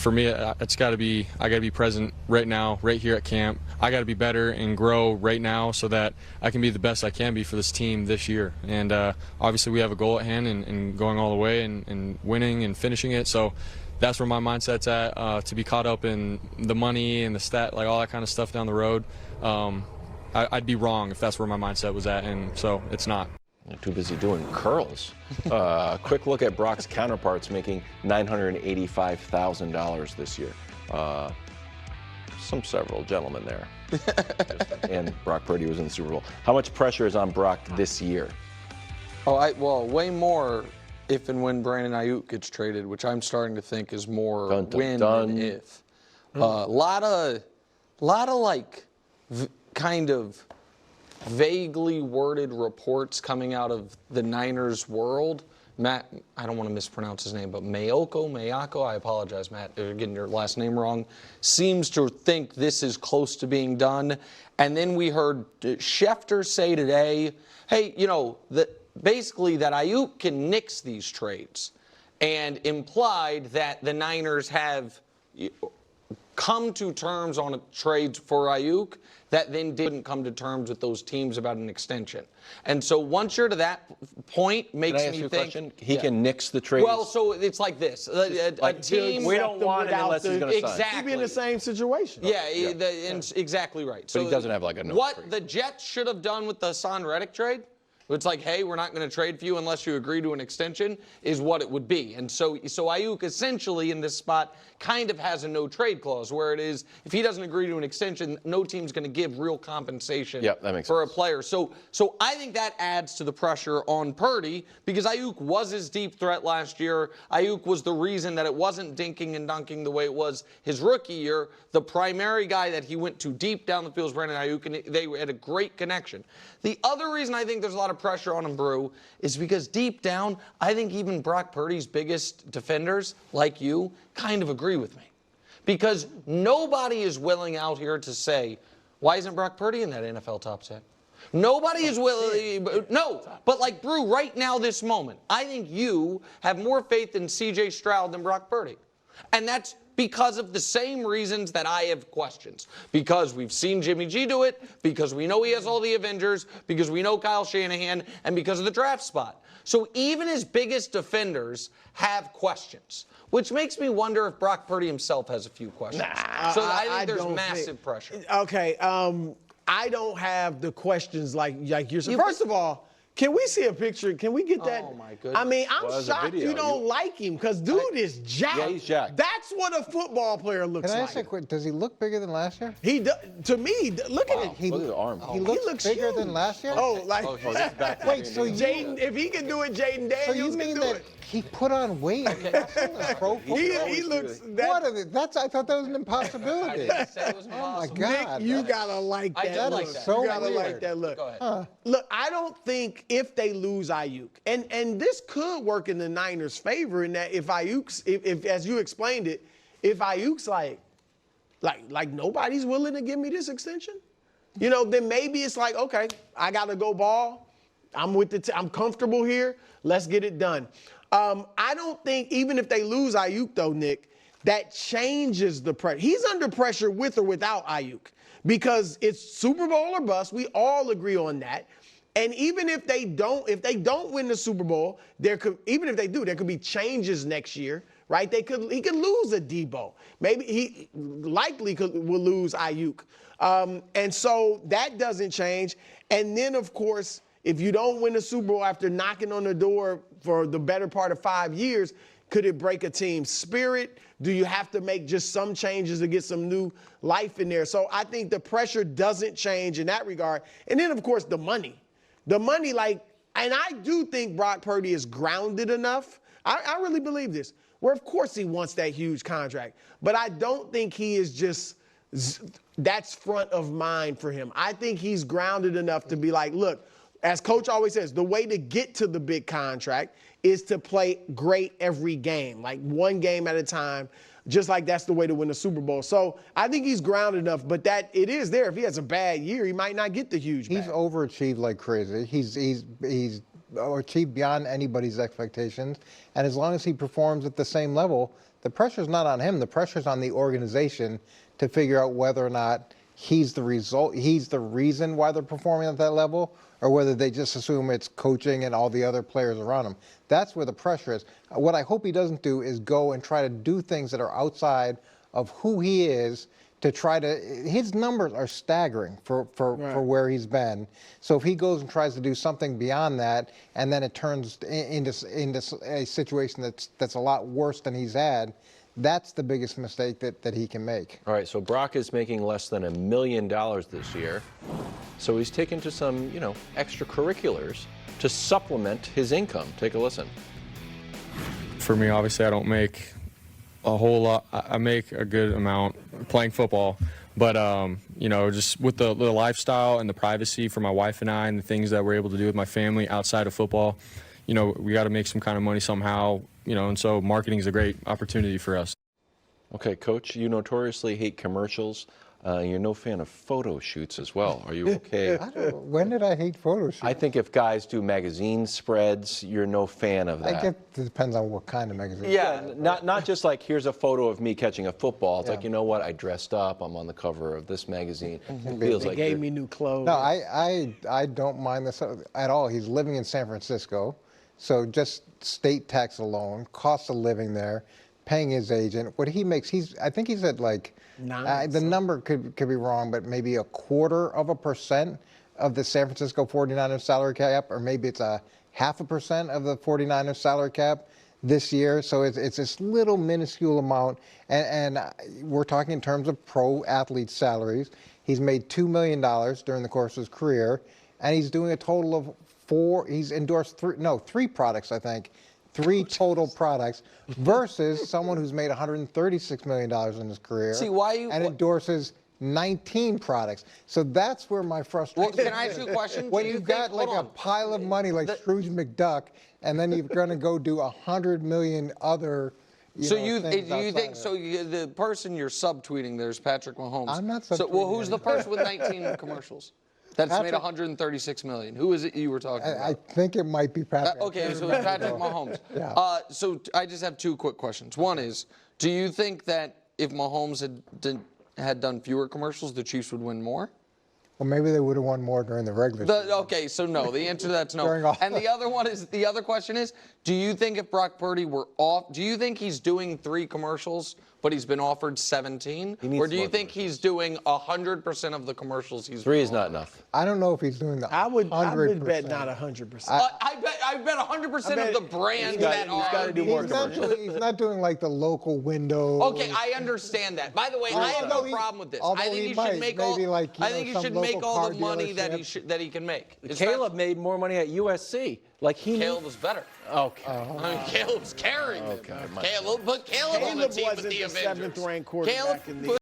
for me, it's got to be, I got to be present right now, right here at camp. I got to be better and grow right now so that I can be the best I can be for this team this year. And obviously we have a goal at hand and going all the way and winning and finishing it. So that's where my mindset's at. To be caught up in the money and the stat, like all that kind of stuff down the road, I'd be wrong if that's where my mindset was at, and so it's not. You're too busy doing curls. Quick look at Brock's counterparts making $985,000 this year. Several gentlemen there. And Brock Purdy was in the Super Bowl. How much pressure is on Brock this year? Well, way more if and when Brandon Ayuk gets traded, which I'm starting to think is more when than if. Lot of like kind of vaguely worded reports coming out of the Niners world. Matt, I don't want to mispronounce his name, but Mayako, I apologize, Matt, getting your last name wrong, seems to think this is close to being done. And then we heard Schefter say today, hey, you know, basically that Ayuk can nix these trades, and implied that the Niners have come to terms on a trade for Ayuk that then didn't come to terms with those teams about an extension. And so once you're to that point, makes me think he can nix the trades. Well, so it's like this: a team we don't want it unless he's going to sign. Exactly. He'd be in the same situation. Yeah, exactly right. But he doesn't have like a no what trade. The Jets should have done with the Hassan Reddick trade. It's like, hey, we're not going to trade for you unless you agree to an extension, is what it would be. And so Ayuk essentially in this spot kind of has a no-trade clause, where it is, if he doesn't agree to an extension, no team's going to give real compensation for a player. So I think that adds to the pressure on Purdy, because Ayuk was his deep threat last year. Ayuk was the reason that it wasn't dinking and dunking the way it was his rookie year. The primary guy that he went to deep down the field was Brandon Ayuk, and they had a great connection. The other reason I think there's a lot of pressure on him, Brew, is because deep down, I think even Brock Purdy's biggest defenders, like you, kind of agree with me. Because nobody is willing out here to say, why isn't Brock Purdy in that NFL top 10? Nobody is willing. No, but like Brew, right now, this moment, I think you have more faith in C.J. Stroud than Brock Purdy. And that's because of the same reasons that I have questions. Because we've seen Jimmy G do it, because we know he has all the Avengers, because we know Kyle Shanahan, and because of the draft spot. So even his biggest defenders have questions, which makes me wonder if Brock Purdy himself has a few questions. So I think there's massive pressure. Okay, I don't have the questions like you're saying. First of all, can we see a picture? Can we get that? Oh, my goodness. I mean, I'm shocked you don't like him, because dude is jacked. Yeah, he's jacked. That's what a football player looks Can I like. ask a question? Does he look bigger than last year? He does, to me, look at it. Look at the arm. He looks bigger huge. than last year? Oh, like, Wait, so Jaden, if he can do it, Jaden So you Daniels mean can do that it. he put on weight? He looks. I thought that was an impossibility. Oh my God! Nick, you gotta like that. do look. like that. So You gotta weird. like that look. Go ahead. Look, I don't think if they lose Ayuk, and this could work in the Niners' favor in that if Ayuk's, if as you explained it, if Ayuk's like nobody's willing to give me this extension, you know, then maybe it's like, okay, I gotta go ball. I'm with I'm comfortable here. Let's get it done. I don't think even if they lose Ayuk though, Nick, that changes the pressure. He's under pressure with or without Ayuk, because it's Super Bowl or bust. We all agree on that. And even if they don't win the Super Bowl, even if they do, there could be changes next year, right? He could lose a Debo. Maybe he likely will lose Ayuk. And so that doesn't change. And then, of course, if you don't win the Super Bowl after knocking on the door for the better part of 5 years, could it break a team's spirit? Do you have to make just some changes to get some new life in there? So I think the pressure doesn't change in that regard. And then, of course, the money. The money, and I do think Brock Purdy is grounded enough. I really believe this, where of course he wants that huge contract. But I don't think he is just, that's front of mind for him. I think he's grounded enough to be like, look, as Coach always says, the way to get to the big contract is to play great every game, like one game at a time, just like that's the way to win the Super Bowl. So I think he's grounded enough, but that it is there. If he has a bad year, he might not get the huge bag. He's overachieved like crazy. He's or achieve beyond anybody's expectations. And as long as he performs at the same level, the pressure's not on him. The pressure's on the organization to figure out whether or not he's the reason why they're performing at that level, or whether they just assume it's coaching and all the other players around him. That's where the pressure is. What I hope he doesn't do is go and try to do things that are outside of who he is to try to, his numbers are staggering for where he's been. So if he goes and tries to do something beyond that, and then it turns into a situation that's a lot worse than he's had, that's the biggest mistake that he can make. All right, so Brock is making less than $1 million this year. So he's taken to some, extracurriculars to supplement his income. Take a listen. For me, obviously, I don't make a whole lot. I make a good amount playing football, but just with the lifestyle and the privacy for my wife and I, and the things that we're able to do with my family outside of football, we got to make some kind of money somehow, and so marketing is a great opportunity for us. Okay, Coach, you notoriously hate commercials. You're no fan of photo shoots as well. Are you okay? When did I hate photo shoots? I think if guys do magazine spreads, you're no fan of that. It depends on what kind of magazine. Yeah, not just like, here's a photo of me catching a football. It's like, you know what? I dressed up. I'm on the cover of this magazine. It feels like gave me new clothes. No, I don't mind this at all. He's living in San Francisco, so just state tax alone, cost of living there, paying his agent. What he makes, I think he said like, the number could be wrong, but maybe 0.25% of the San Francisco 49ers salary cap, or maybe it's 0.5% of the 49ers salary cap this year. So it's this little minuscule amount, and we're talking in terms of pro athlete salaries. He's made $2 million during the course of his career, and he's doing a total of he's endorsed three products, I think. 3 total products versus someone who's made $136 million in his career and endorses 19 products. So that's where my frustration is. Well, can I ask you a question? When you've got like a pile of money like Scrooge McDuck, and then you're going to go do 100 million other So the person you're subtweeting there is Patrick Mahomes. I'm not subtweeting. So, well, who's the anything. person with 19 commercials? That's made $136 million. Who is it you were talking about? I think it might be Patrick. Okay, so it's Patrick Mahomes. Yeah. So I just have 2 quick questions. One is, do you think that if Mahomes had done fewer commercials, the Chiefs would win more? Well, maybe they would have won more during the regular season. Okay, so no. The answer to that's no. And the other question is, do you think if Brock Purdy were off, do you think he's doing 3 commercials, but he's been offered 17? Or do you think he's doing 100% of the commercials he's 3 is not enough. I don't know if he's doing the 100%. I would bet not 100%. I bet 100% of the brands that are. He's got to do more commercials. He's not doing like the local window. Okay, I understand that. By the way, I have no problem with this. I think he should make all. I think he should make all the money that he can make. Caleb made more money at USC. Caleb was better. Okay. I mean, Caleb's carrying it. Okay. Caleb on the team with the Avengers. Caleb wasn't the 7th ranked quarterback in the